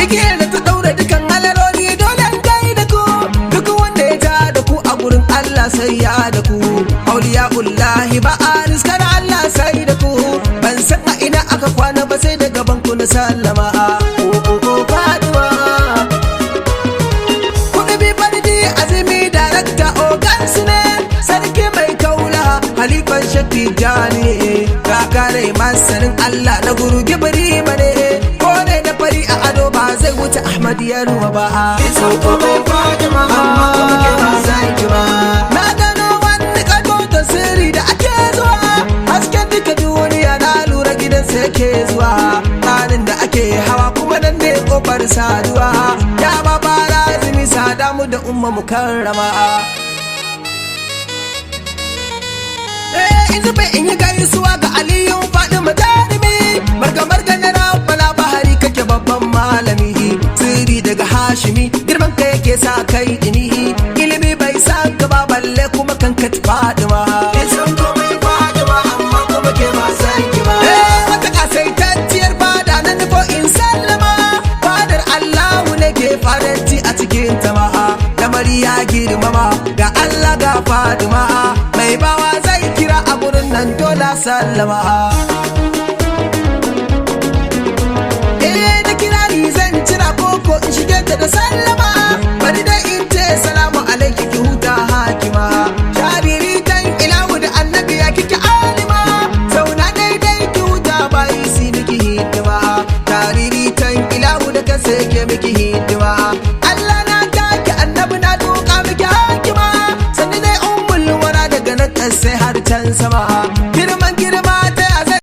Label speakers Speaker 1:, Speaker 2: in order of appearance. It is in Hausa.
Speaker 1: igiyar da ta daura dukan halarori dole in gai da ku duk wanda ya ja da ku a gurin Allah sai ya da ku auliyaullahi ba a riskar Allah sai da ku ban san a ina aka kwana ba sai da gaban ku na sallama Fatima kuɗi bi fardi azumi darakta ogansu ne sarki mai kaula halifan shakki jani kakare masanin Allah na guru gibiri mane kore da fari a ado ba zai wuce Ahmad Yarwa ba so mai Fatima amma kuma ke ba zai ki ba na gano wani kato da sirri da ake zuwa hasken duka duniya na lura gidan sai ke zuwa tsarin da ake hawa kuma nan ne kofar saduwa ya ba bara zumi sada mu da umma mukarrama in zube in yi gaisuwa ga Aliyun Fatima jarumi marga na rabbala bahari kake babban malami sirri daga Hashimi girman ka yake sa kai dini ilimi bai sa ka ba balle kuma kan ka Fatima sun komai Fatima amma kuma ke ba san ki ba wata kasaitacciyar fada na nufo in sallama fadar Allahu ne ke fadanci a cikin ta ma lamari ya girmama ga Allah ga Fatima mai bawa zai kira a gurin nan dole sallama